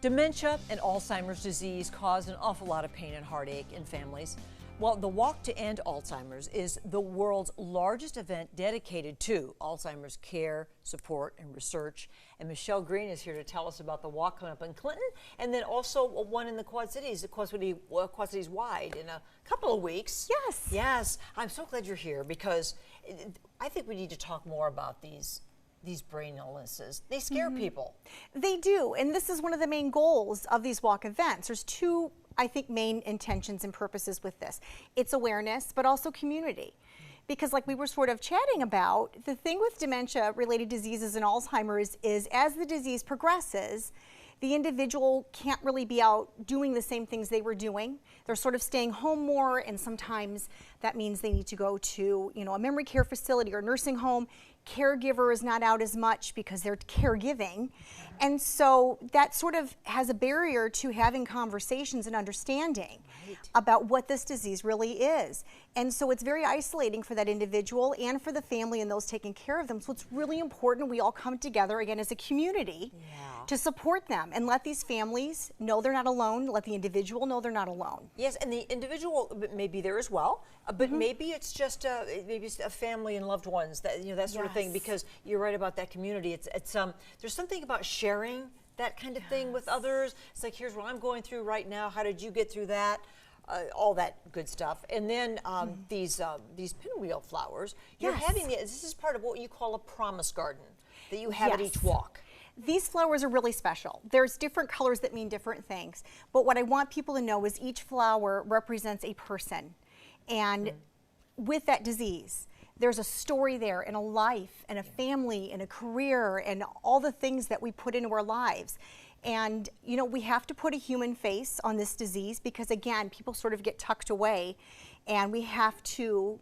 Dementia and Alzheimer's disease cause an awful lot of pain and heartache in families. Well, the Walk to End Alzheimer's is the world's largest event dedicated to Alzheimer's care, support, and research. And Michelle Green is here to tell us about the walk coming up in Clinton, and then also one in the Quad Cities, Quad Cities wide in a couple of weeks. Yes. Yes. I'm so glad you're here because I think we need to talk more about these brain illnesses. They scare people. They do, and this is one of the main goals of these walk events. There's two, I think, main intentions and purposes with this. It's awareness, but also community. Because like we were sort of chatting about, the thing with dementia-related diseases and Alzheimer's is as the disease progresses, the individual can't really be out doing the same things they were doing. They're sort of staying home more, and sometimes that means they need to go to, a memory care facility or nursing home. Caregiver is not out as much because they're caregiving. And so that sort of has a barrier to having conversations and understanding about what this disease really is. And so it's very isolating for that individual and for the family and those taking care of them. So it's really important we all come together again as a community to support them and let these families know they're not alone, let the individual know they're not alone. Yes, and the individual may be there as well, but maybe it's just a family and loved ones, that sort of thing, because you're right about that community. It's there's something about sharing that kind of thing with others. It's like, here's what I'm going through right now. How did you get through that? All that good stuff. And then these pinwheel flowers, you're having this is part of what you call a promise garden that you have at each walk. These flowers are really special. There's different colors that mean different things. But what I want people to know is each flower represents a person. And with that disease, there's a story there and a life and a family and a career and all the things that we put into our lives. And, we have to put a human face on this disease because, again, people sort of get tucked away, and we have to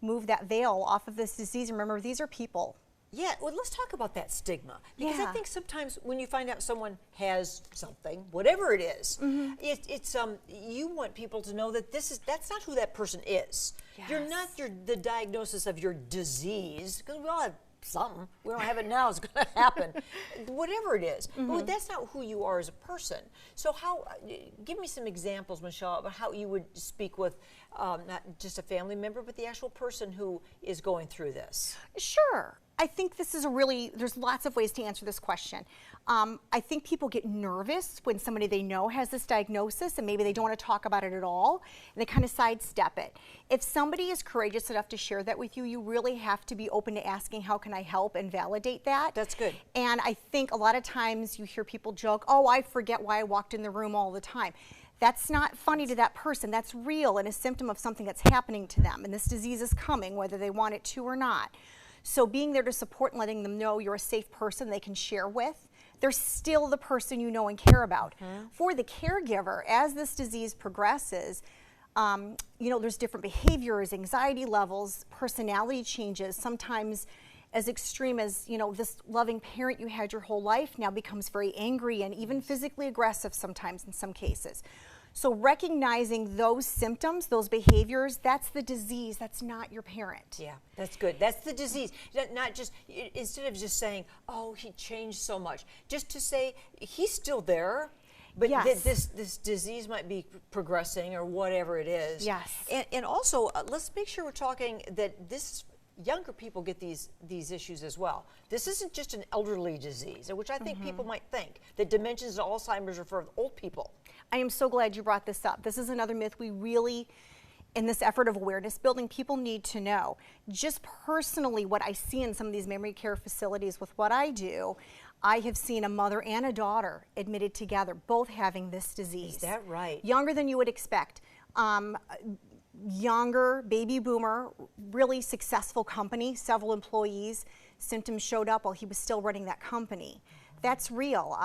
move that veil off of this disease. Remember, these are people. Yeah, well, let's talk about that stigma, because I think sometimes when you find out someone has something, whatever it is, you want people to know that that's not who that person is. Yes. You're not the diagnosis of your disease, because we all have something. We don't have it now, it's going to happen. Whatever it is. But that's not who you are as a person. So give me some examples, Michelle, about how you would speak with not just a family member, but the actual person who is going through this. Sure. I think this is there's lots of ways to answer this question. I think people get nervous when somebody they know has this diagnosis and maybe they don't want to talk about it at all, and they kind of sidestep it. If somebody is courageous enough to share that with you, you really have to be open to asking, how can I help, and validate that. That's good. And I think a lot of times you hear people joke, oh, I forget why I walked in the room all the time. That's not funny to that person. That's real and a symptom of something that's happening to them, and this disease is coming whether they want it to or not. So being there to support and letting them know you're a safe person they can share with, they're still the person you know and care about. For the caregiver, as this disease progresses, there's different behaviors, anxiety levels, personality changes, sometimes as extreme as, this loving parent you had your whole life now becomes very angry and even physically aggressive sometimes in some cases. So recognizing those symptoms, those behaviors, that's the disease, that's not your parent. Yeah, that's good. That's the disease. Not just, instead of just saying, oh, he changed so much, just to say, he's still there, but this disease might be progressing or whatever it is. Yes. And also, let's make sure we're talking that younger people get these issues as well. This isn't just an elderly disease, which I think people might think, that dementia and Alzheimer's are for old people. I am so glad you brought this up. This is another myth we really, in this effort of awareness building, people need to know. Just personally, what I see in some of these memory care facilities with what I do, I have seen a mother and a daughter admitted together, both having this disease. Is that right? Younger than you would expect. Younger, baby boomer, really successful company, several employees, symptoms showed up while he was still running that company. That's real.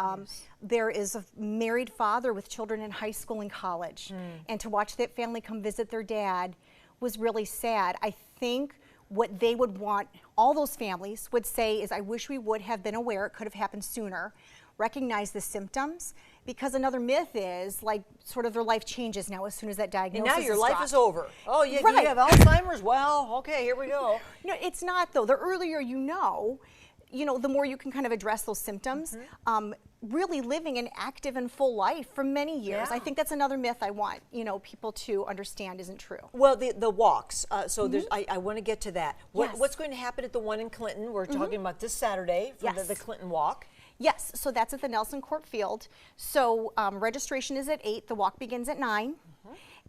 There is a married father with children in high school and college, and to watch that family come visit their dad was really sad. I think what they would want, all those families would say is, I wish we would have been aware, it could have happened sooner, recognize the symptoms, because another myth is like sort of their life changes now as soon as that diagnosis is And now your life stopped. is over. Oh, you Right. have Alzheimer's? Well, okay, here we go. No, it's not though. The earlier you know, you know, the more you can kind of address those symptoms, really living an active and full life for many years. Yeah. I think that's another myth I want, you know, people to understand isn't true. Well, the walks. So there's, I want to get to that. Yes. What's going to happen at the one in Clinton? We're talking about this Saturday for Yes. the Clinton Walk. Yes, so that's at the Nelson Court Field. So registration is at 8, the walk begins at 9.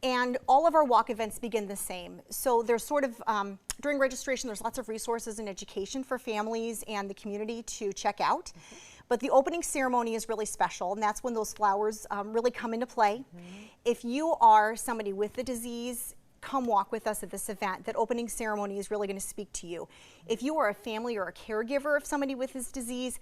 And all of our walk events begin the same. So there's sort of, during registration, there's lots of resources and education for families and the community to check out. But the opening ceremony is really special, and that's when those flowers really come into play. If you are somebody with the disease, come walk with us at this event. That opening ceremony is really going to speak to you. If you are a family or a caregiver of somebody with this disease,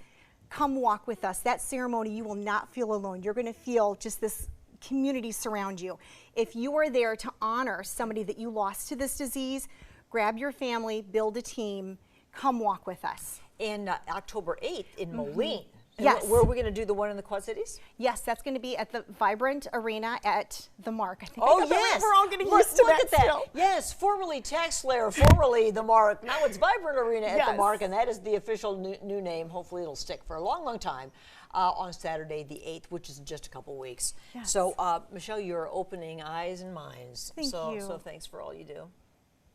come walk with us. That ceremony, you will not feel alone. You're going to feel just this community surround you. If you are there to honor somebody that you lost to this disease, grab your family, build a team, come walk with us. And October 8th in Moline. And Yes. Where are we going to do the one in the Quad Cities? Yes, that's going to be at the Vibrant Arena at the Mark. I think Oh, I got that right. yes. We're all getting Look, used to look that at that. still. Yes, formerly Tax Slayer, formerly the Mark. Now it's Vibrant Arena at the Yes. Mark, and that is the official new name. Hopefully it'll stick for a long, long time on Saturday the 8th, which is in just a couple weeks. Yes. So, Michelle, you're opening eyes and minds. Thank you. So thanks for all you do.